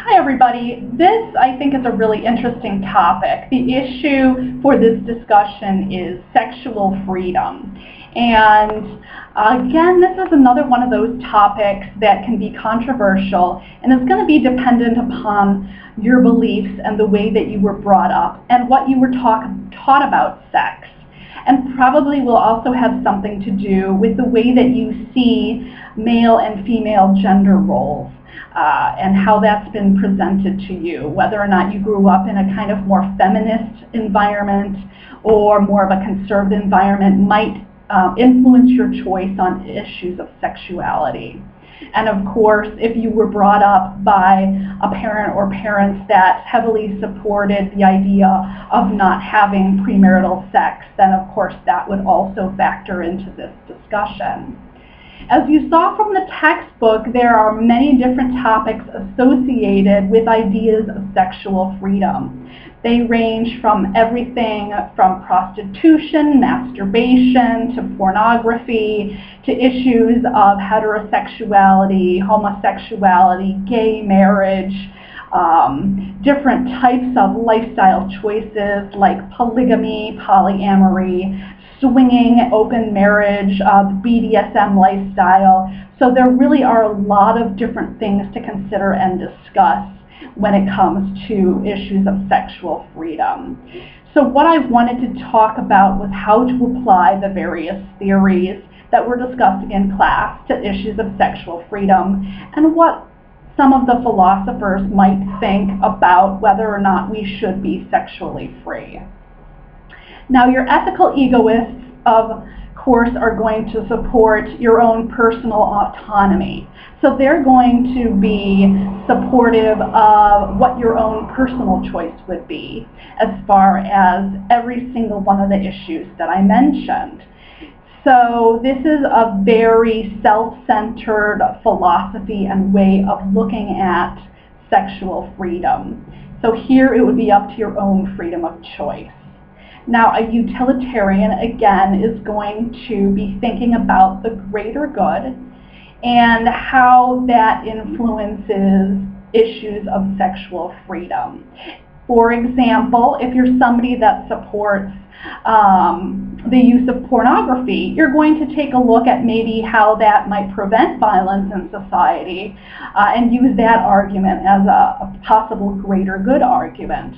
Hi everybody. This, I think, is a really interesting topic. The issue for this discussion is sexual freedom. And again, this is another one of those topics that can be controversial and is going to be dependent upon your beliefs and the way that you were brought up and what you were taught about sex. And probably will also have something to do with the way that you see male and female gender roles. And how that's been presented to you, whether or not you grew up in a kind of more feminist environment or more of a conservative environment might influence your choice on issues of sexuality. And of course, if you were brought up by a parent or parents that heavily supported the idea of not having premarital sex, then of course that would also factor into this discussion. As you saw from the textbook, there are many different topics associated with ideas of sexual freedom. They range from everything from prostitution, masturbation, to pornography, to issues of heterosexuality, homosexuality, gay marriage, different types of lifestyle choices like polygamy, polyamory, swinging, open marriage, the BDSM lifestyle. So there really are a lot of different things to consider and discuss when it comes to issues of sexual freedom. So what I wanted to talk about was how to apply the various theories that we're discussing in class to issues of sexual freedom and what some of the philosophers might think about whether or not we should be sexually free. Now, your ethical egoists, of course, are going to support your own personal autonomy. So they're going to be supportive of what your own personal choice would be as far as every single one of the issues that I mentioned. So this is a very self-centered philosophy and way of looking at sexual freedom. So here it would be up to your own freedom of choice. Now, a utilitarian, again, is going to be thinking about the greater good and how that influences issues of sexual freedom. For example, if you're somebody that supports the use of pornography, you're going to take a look at maybe how that might prevent violence in society and use that argument as a possible greater good argument.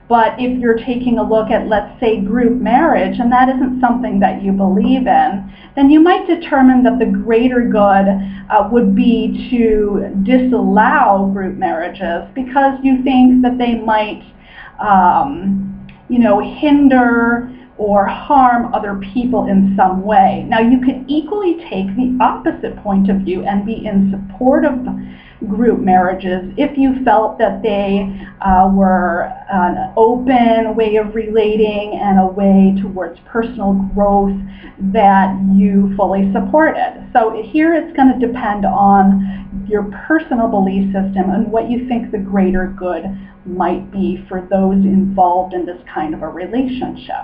But if you're taking a look at, let's say, group marriage, and that isn't something that you believe in, then you might determine that the greater good would be to disallow group marriages because you think that they might hinder or harm other people in some way. Now, you could equally take the opposite point of view and be in support of group marriages if you felt that they were an open way of relating and a way towards personal growth that you fully supported. So here it's going to depend on your personal belief system and what you think the greater good might be for those involved in this kind of a relationship.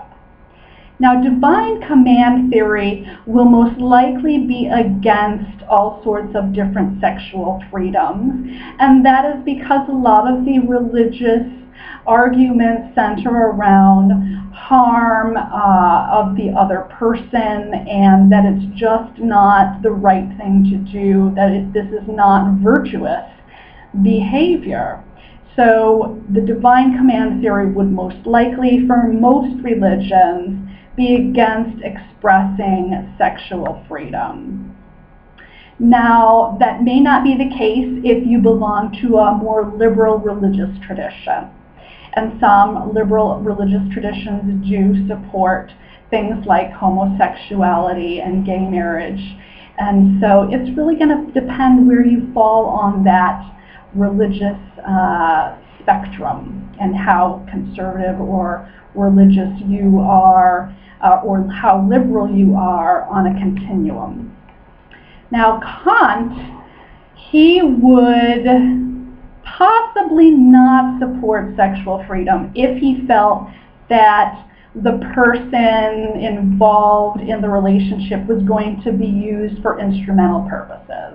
Now, divine command theory will most likely be against all sorts of different sexual freedoms, and that is because a lot of the religious arguments center around harm of the other person and that it's just not the right thing to do, that this is not virtuous behavior. So the divine command theory would most likely, for most religions, be against expressing sexual freedom. Now, that may not be the case if you belong to a more liberal religious tradition. And some liberal religious traditions do support things like homosexuality and gay marriage. And so it's really going to depend where you fall on that religious spectrum and how conservative or religious you are or how liberal you are on a continuum. Now, Kant, he would possibly not support sexual freedom if he felt that the person involved in the relationship was going to be used for instrumental purposes.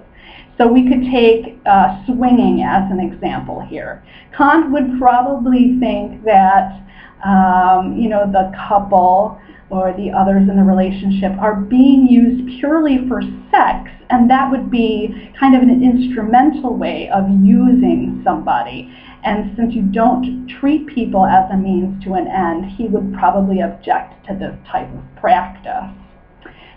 So we could take swinging as an example here. Kant would probably think that the couple or the others in the relationship are being used purely for sex, and that would be kind of an instrumental way of using somebody. And since you don't treat people as a means to an end, he would probably object to this type of practice.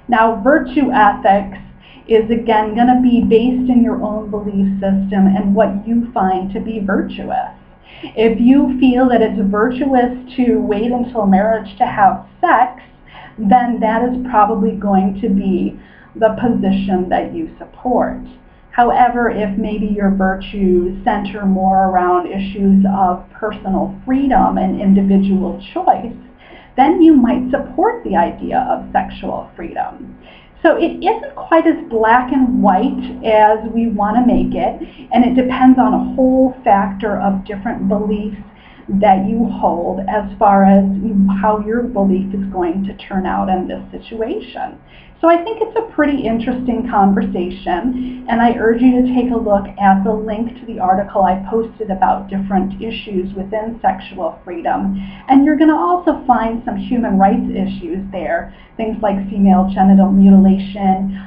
Now, virtue ethics is again going to be based in your own belief system and what you find to be virtuous. If you feel that it's virtuous to wait until marriage to have sex, then that is probably going to be the position that you support. However, if maybe your virtues center more around issues of personal freedom and individual choice, then you might support the idea of sexual freedom. So it isn't quite as black and white as we want to make it, and it depends on a whole factor of different beliefs that you hold as far as how your belief is going to turn out in this situation. So I think it's a pretty interesting conversation, and I urge you to take a look at the link to the article I posted about different issues within sexual freedom. And you're going to also find some human rights issues there, things like female genital mutilation,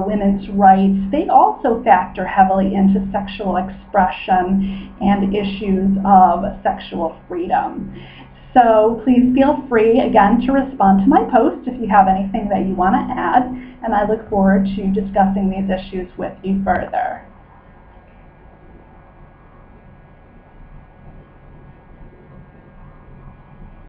women's rights. They also factor heavily into sexual expression and issues of sexual freedom. So please feel free, again, to respond to my post if you have anything that you want to add, and I look forward to discussing these issues with you further.